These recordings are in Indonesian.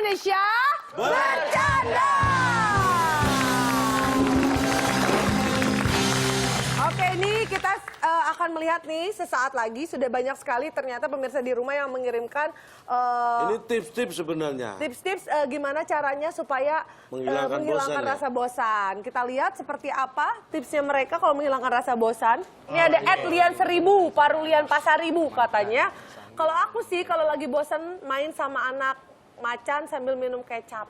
Indonesia Bercanda. Oke, ini kita akan melihat nih sesaat lagi. Sudah banyak sekali ternyata pemirsa di rumah yang mengirimkan ini tips-tips sebenarnya. Tips-tips gimana caranya supaya menghilangkan rasa bosan. Kita lihat seperti apa tipsnya mereka kalau menghilangkan rasa bosan. Ini ada @lian1000, Parulian Pasaribu katanya. Kalau aku sih kalau lagi bosan main sama anak macan sambil minum kecap.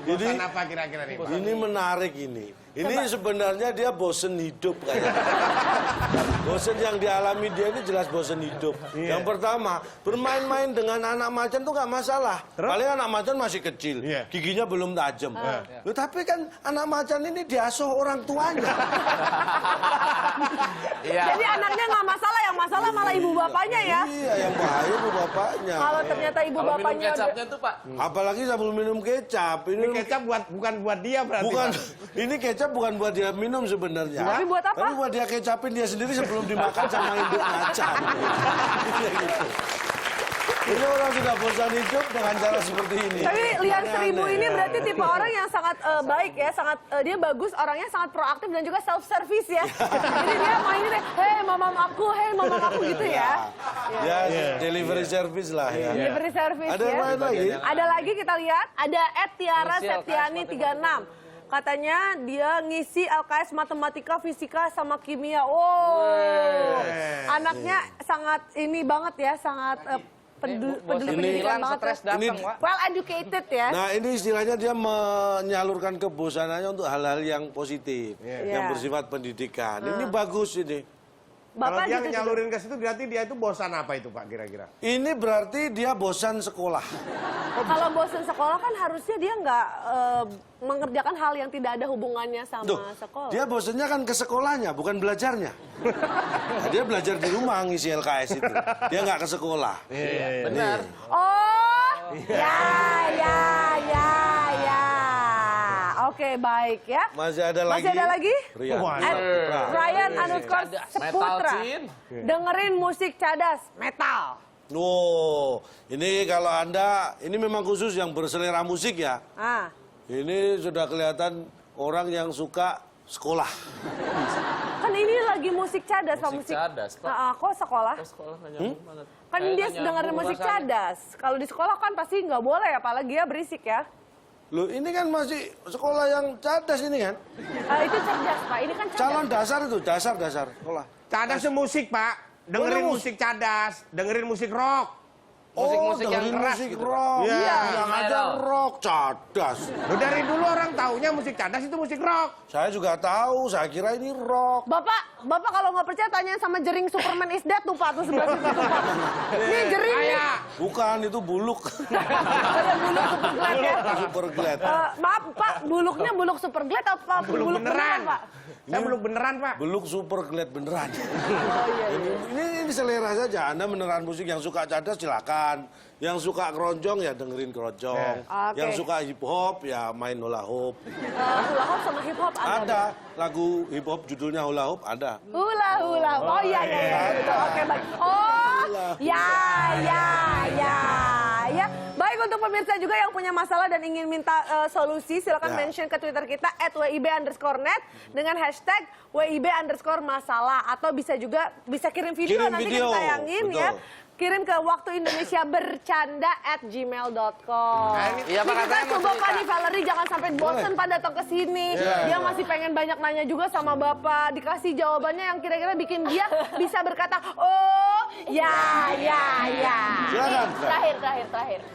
Bosan apa kira-kira nih? Ini menarik ini. Ini sebenarnya dia bosen hidup kayaknya. Bosen yang dialami dia ini jelas bosen hidup. Yang pertama, bermain-main dengan anak macan tuh nggak masalah. Paling anak macan masih kecil, giginya belum tajam. Tapi kan anak macan ini diasuh orang tuanya. Jadi anaknya nggak masalah, yang masalah malah ibu bapaknya ya. Iya, yang bahaya ibu bapaknya. Kalau ternyata ibu bapaknya kecapnya tuh Pak. Apalagi sambil minum kecap. Ini kecap bukan buat dia berarti. Bukan, Pak. ini kecap bukan buat dia minum sebenarnya. Tapi buat apa? Tapi buat dia kecapin dia sendiri sebelum dimakan sama induk macan. Gitu. Ini orang sudah bosan hidup dengan cara seperti ini. Tapi Lian1000 ini berarti tipe orang yang sangat baik ya, sangat dia bagus, orangnya sangat proaktif dan juga self service ya. Jadi dia mainnya, hei mamam aku gitu ya. Ya, delivery service lah ya. Delivery service Ada ya. lain lagi? Ada lagi kita lihat, ada @tiara_septiani36. Katanya dia ngisi LKS matematika, fisika, sama kimia. Wow, anaknya sangat ini banget ya, sangat peduli pendidikan banget. Datang, Pak. Well educated ya. Nah ini istilahnya dia menyalurkan kebosanannya untuk hal-hal yang positif, yang bersifat pendidikan. Ini bagus ini. Kalau Bapak dia gitu nyalurin ke situ berarti dia itu bosan apa itu Pak kira-kira? Ini berarti dia bosan sekolah. Kalau bosan sekolah kan harusnya dia nggak mengerjakan hal yang tidak ada hubungannya sama sekolah. Dia bosannya kan ke sekolahnya, bukan belajarnya. Nah, dia belajar di rumah ngisi LKS itu. Dia nggak ke sekolah. Benar. Oh, ya. Oke, baik ya. Masih ada lagi? Masih ada lagi? Ryan Ryan_Seputra. Dengerin musik cadas, metal. Oh, ini kalau Anda, ini memang khusus yang berselera musik ya. Ini sudah kelihatan orang yang suka sekolah. Kan ini lagi musik cadas, Pak. Musik cadas, Pak. Kok sekolah? Sekolah nggak nyambung banget. Kan dia dengerin musik cadas. Kalau di sekolah kan pasti nggak boleh, apalagi ya berisik ya. Loh, ini kan masih sekolah yang cadas ini kan? Itu cerdas, Pak. Ini kan cerdas. Calon dasar itu, dasar sekolah. Cadas musik Pak, dengerin musik cadas, dengerin musik rock. Musik-musik yang dengerin keras musik gitu. rock. Iya. Yang aja rock, cadas. Loh, dari dulu orang taunya musik cadas itu musik rock. Saya juga tahu, saya kira ini rock. Bapak kalau nggak percaya tanya sama jering Superman is dead tuh Pak, tuh sebelah situ tuh Pak. Ini jering nih. Bukan, itu buluk. Ada buluk super glad ya. Super glad. Maaf Pak, buluknya buluk super glad apa buluk beneran Pak? Saya buluk beneran Pak. Beluk super glad beneran. Ini selera saja. Anda beneran musik yang suka cadas silakan. Yang suka keroncong ya dengerin keroncong. Yang suka hip hop ya main hula hoop. Hula hoop sama hip hop Ada lagu hip hop judulnya hula hoop ada. Hula. Oh iya. Betul. Oke baik. Oh ya. Baik, untuk pemirsa juga yang punya masalah dan ingin minta solusi, silakan mention ke Twitter kita @wib_net dengan hashtag #wib_masalah, atau bisa kirim video nanti kita tayangin ya. Kirim ke waktuindonesiabercanda@gmail.com. Iya Pak, kita coba Pak nih Valerie jangan sampai bosen Pak datang ke sini. Dia masih pengen banyak nanya juga sama Bapak. Dikasih jawabannya yang kira-kira bikin dia bisa berkata, oh ya. Silakan. Terakhir.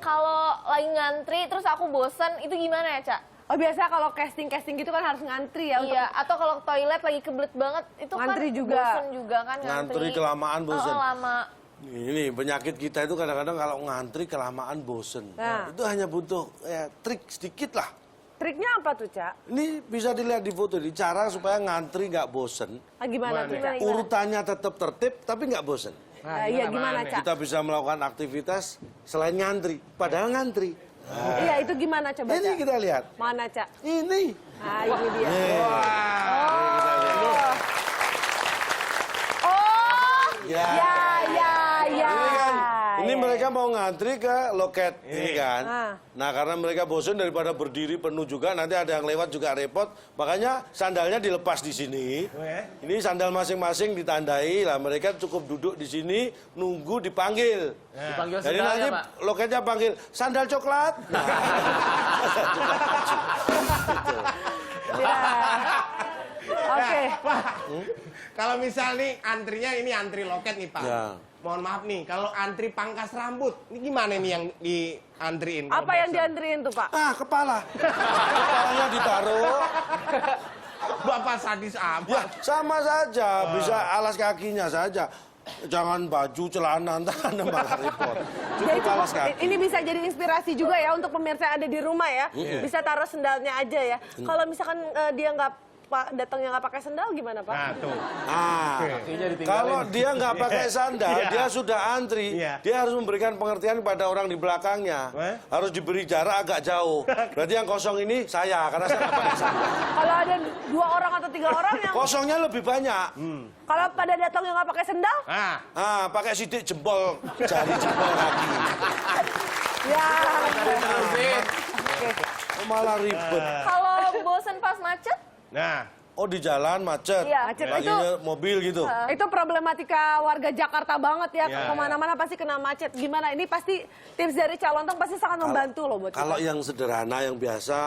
Kalau lagi ngantri terus aku bosen, itu gimana ya, Cak? Oh biasa kalau casting gitu kan harus ngantri ya. Iya, atau kalau toilet lagi kebelet banget, itu Ngantri kan juga. bosen juga kan ngantri. Ngantri kelamaan bosen. Lama. Ini penyakit kita itu kadang-kadang kalau ngantri kelamaan bosen. Itu hanya butuh trik sedikit lah. Triknya apa tuh, Cak? Ini bisa dilihat di foto ini, cara supaya ngantri nggak bosen. Gimana tuh, Cak? Urutannya tetap tertib tapi nggak bosen. Iya, gimana, Cak? Kita bisa melakukan aktivitas selain ngantri, padahal ngantri. Iya, itu gimana coba, Ini Cak? kita lihat. Mana, Cak? Ini. Ini dia. Ya. Ini mereka mau mau ngantri ke loket ini kan. Ah. Nah karena mereka bosan daripada berdiri penuh juga, nanti ada yang lewat juga repot. Makanya sandalnya dilepas di sini. Ini sandal masing-masing ditandai lah. Mereka cukup duduk di sini nunggu dipanggil. Dipanggil Jadi sendalnya, nanti Pak. loketnya panggil sandal coklat. Nah, Ya. Oke. Pak, kalau misal nih antrinya ini antri loket nih Pak. Ya. Mohon maaf nih, kalau antri pangkas rambut, ini gimana nih yang diantriin? Apa yang diantriin tuh, Pak? Ah, kepala. Kepalanya ditaruh. Bapak sadis Ya, apa? sama saja. Bisa alas kakinya saja. Jangan baju, celana, entah Anda malah repot. Jadi Cukup alas kaki. ini bisa jadi inspirasi juga ya untuk pemirsa yang ada di rumah ya. Bisa taruh sendalnya aja ya. Kalau misalkan dia datangnya nggak pakai sendal gimana, Pak? Nah tuh. Ah, Kakinya ditinggalin. kalau dia nggak pakai sandal, Iya. dia sudah antri. Iya. Dia harus memberikan pengertian pada orang di belakangnya. Harus diberi jarak agak jauh. Berarti yang kosong ini saya, karena saya nggak pakai sandal. Kalau ada 2 orang atau 3 orang yang Kosongnya lebih banyak. kalau pada datangnya nggak pakai sendal, Nah, Ah, pakai sidik jempol, jari jempol kaki. ya. Oh, malah ribet. Kalau bosen pas macet, nah. Oh di jalan macet, Iya. Macet lagi itu mobil gitu. itu problematika warga Jakarta banget ya. Ya, Kemana-mana pasti kena macet. Gimana? Ini pasti tips dari Calontong pasti sangat membantu loh buat Kalau kita. yang sederhana, yang biasa,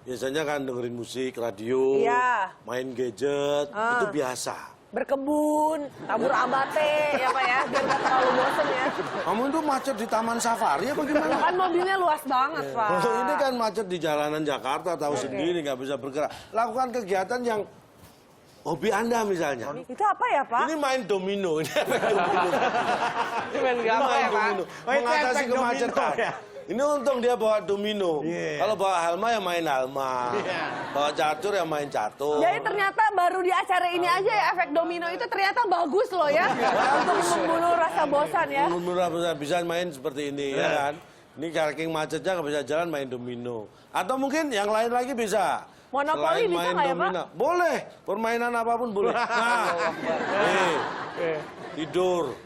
biasanya kan dengerin musik, radio, Iya. main gadget, itu biasa. Berkebun, tabur abate ya Pak ya, biar nggak terlalu bosen ya. Kamu itu macet di Taman Safari apa gimana? Kan mobilnya luas banget Pak. Oh, ini kan macet di jalanan Jakarta, tahu sendiri nggak bisa bergerak. Lakukan kegiatan yang hobi Anda misalnya. Itu apa ya Pak? Ini main domino, ini efek domino. Ini main Ini gampang main ya, Pak. domino, Oh, itu mengatasi efek domino, kemacetan. ya? Ini untung dia bawa domino. Iya. Kalau bawa halma ya main halma. Iya. Bawa catur ya main catur. Jadi ternyata baru di acara ini aja ya efek domino itu ternyata bagus loh ya. Untuk membunuh rasa bosan ya. Menurut bisa main seperti ini ya kan. Ini saking macetnya nggak bisa jalan main domino. Atau mungkin yang lain lagi bisa. Monopoli Selain bisa main nggak ya, Pak? domino. Boleh, permainan apapun boleh. Nah, nih, tidur.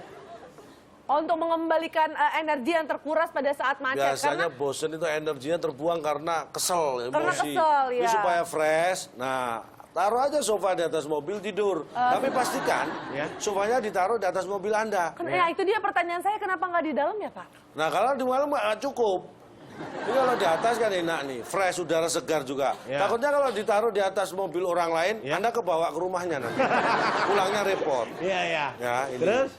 Oh, untuk mengembalikan energi yang terkuras pada saat macet. Biasanya Karena bosen itu energinya terbuang karena kesel, emosi. Karena kesel, Ini ya. supaya fresh. Nah, taruh aja sofa di atas mobil tidur. Tapi pastikan sofanya ditaruh di atas mobil Anda. ya itu dia pertanyaan saya, kenapa nggak di dalam ya Pak? Nah, kalau di malam nggak cukup. Ini kalau di atas kan enak nih, fresh, udara segar juga. Ya. Takutnya kalau ditaruh di atas mobil orang lain, Anda kebawa ke rumahnya nanti. Pulangnya repot. Iya, iya. Ya, ini. Terus?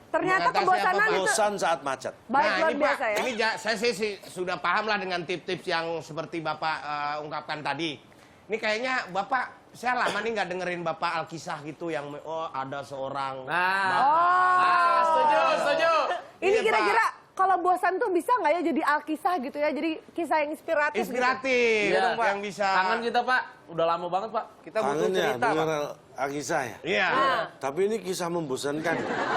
Ternyata Mengatasi kebosanan apa, Pak? itu Bosan saat macet. baik Nah, luar ini biasa Pak, ya. ini saya sih sudah paham lah dengan tips-tips yang seperti Bapak ungkapkan tadi. Ini kayaknya Bapak, saya lama nih nggak dengerin Bapak Alkisah gitu yang ada seorang Nah, setuju. Ini Iya, kira-kira kalau bosan tuh bisa nggak ya jadi alkisah gitu ya, jadi kisah yang inspiratif. Gitu. inspiratif Iya, Pak. yang bisa. Kangen kita, Pak. Udah lama banget, Pak. Kita butuh Kangen ya, cerita, Pak. dengar kisah ya. Iya. Tapi ini kisah membosankan.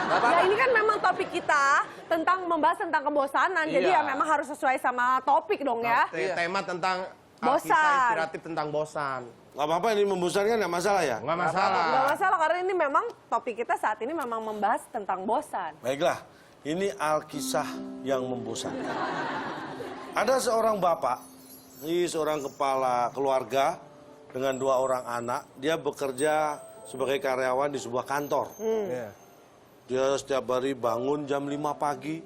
Ya ini kan memang topik kita tentang membahas tentang kebosanan, jadi Iya. ya memang harus sesuai sama topik dong ya. Tema tentang Bosan. Alkisah inspiratif tentang bosan. Gak apa-apa, ini membosankan nggak masalah ya. Nggak masalah. Nggak masalah karena ini memang topik kita saat ini memang membahas tentang bosan. Baiklah, ini Alkisah yang membosankan. Ada seorang bapak, ini seorang kepala keluarga dengan 2 orang anak. Dia bekerja sebagai karyawan di sebuah kantor. Iya. Dia setiap hari bangun jam 5 pagi,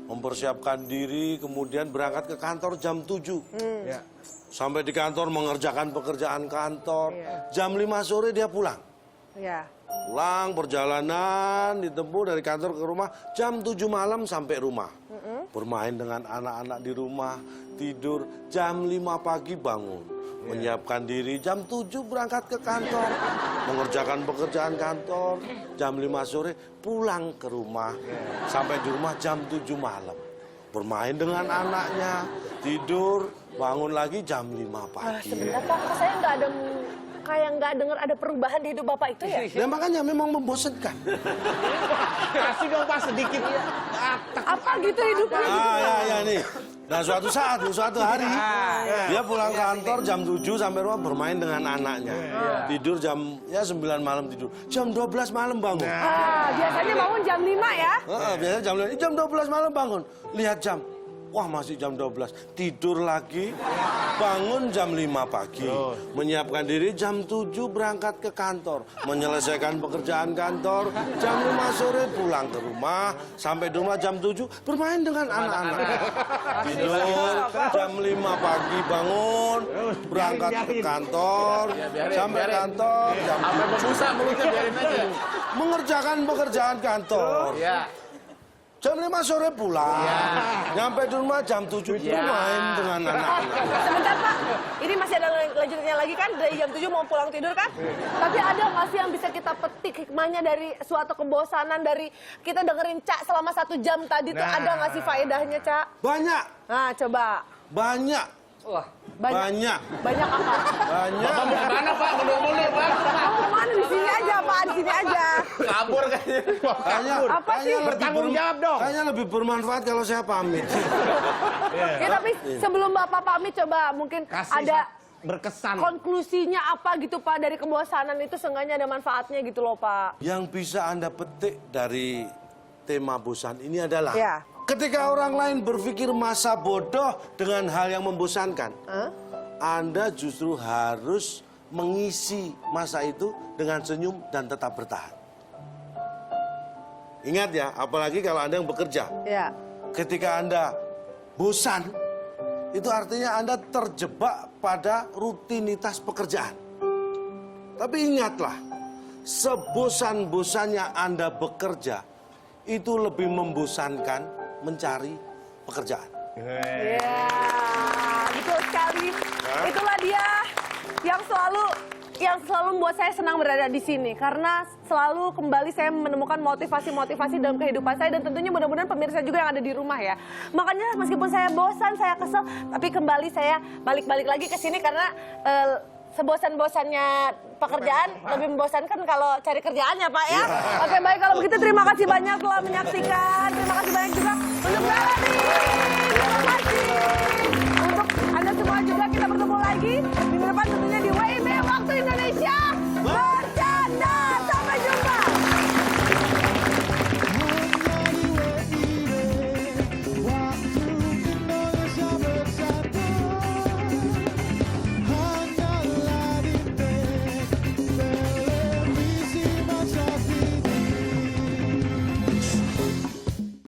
mempersiapkan diri, kemudian berangkat ke kantor jam 7. Iya. Sampai di kantor mengerjakan pekerjaan kantor. Jam 5 sore dia pulang. Ya. Pulang perjalanan ditempuh dari kantor ke rumah jam 7 malam sampai rumah. Bermain dengan anak-anak di rumah, tidur jam 5 pagi bangun. Menyiapkan diri jam 7 berangkat ke kantor. Mengerjakan pekerjaan kantor jam 5 sore pulang ke rumah. Sampai di rumah jam 7 malam. Bermain dengan anaknya, tidur, bangun lagi jam 5 pagi. sebentar Pak, kok saya nggak ada kayak nggak dengar ada perubahan di hidup Bapak itu ya? Ya makanya memang membosankan. Kasih dong Pak sedikit. Apa gitu hidupnya? Ya nih. Nah suatu hari dia pulang kantor jam 7 sampai rumah bermain dengan anaknya. Tidur jam 9 malam tidur. Jam 12 malam bangun. Biasanya bangun jam 5 ya? Biasanya jam 12 malam bangun. Lihat jam. Wah masih jam 12. Tidur lagi. Bangun jam 5 pagi. Menyiapkan diri jam 7 berangkat ke kantor. Menyelesaikan pekerjaan kantor. Jam 5 sore pulang ke rumah. Sampai di rumah jam 7 bermain dengan anak-anak. Tidur jam 5 pagi bangun. Berangkat ke kantor. Sampai kantor jam Sampai berbusa mulutnya biarin aja. mengerjakan pekerjaan kantor. Iya. Jam 5 sore pulang. Nyampe di rumah jam 7 bermain dengan anak-anak. Sebentar Pak, ini masih ada lanjutnya lagi kan? Dari jam 7 mau pulang tidur kan? Tapi ada nggak sih yang bisa kita petik hikmahnya dari suatu kebosanan, dari kita dengerin Cak selama 1 jam tadi tuh ada nggak sih faedahnya Cak? Banyak, Nah coba. banyak, Wah. banyak. Banyak apa? Banyak. Bapak mau kemana Pak? Mundur-mundur Pak. Kamu kemana? Di sini aja Pak, di sini aja. Kabur kayaknya. Kayaknya, Apa sih? Bertanggung jawab dong. Kayaknya lebih bermanfaat kalau saya pamit. Ya tapi sebelum Bapak pamit coba mungkin Kasih ada berkesan. konklusinya apa gitu Pak dari kebosanan itu seenggaknya ada manfaatnya gitu loh Pak. Yang bisa Anda petik dari tema bosan ini adalah Ya. ketika orang lain berpikir masa bodoh dengan hal yang membosankan, Anda justru harus mengisi masa itu dengan senyum dan tetap bertahan. Ingat ya, apalagi kalau Anda yang bekerja. Ya. Ketika Anda bosan, itu artinya Anda terjebak pada rutinitas pekerjaan. Tapi ingatlah, sebosan-bosannya Anda bekerja, itu lebih membosankan mencari pekerjaan. Ya, betul sekali. Itulah dia yang selalu membuat saya senang berada di sini karena selalu kembali saya menemukan motivasi-motivasi dalam kehidupan saya dan tentunya mudah-mudahan pemirsa juga yang ada di rumah ya. Makanya meskipun saya bosan, saya kesel, tapi kembali saya balik-balik lagi ke sini karena sebosan-bosannya pekerjaan lebih membosankan kalau cari kerjaan ya Pak ya. Oke baik kalau begitu terima kasih banyak telah menyaksikan. Terima kasih banyak juga untuk Melanie. Terima kasih. Untuk Anda semua juga kita bertemu lagi minggu depan tentunya.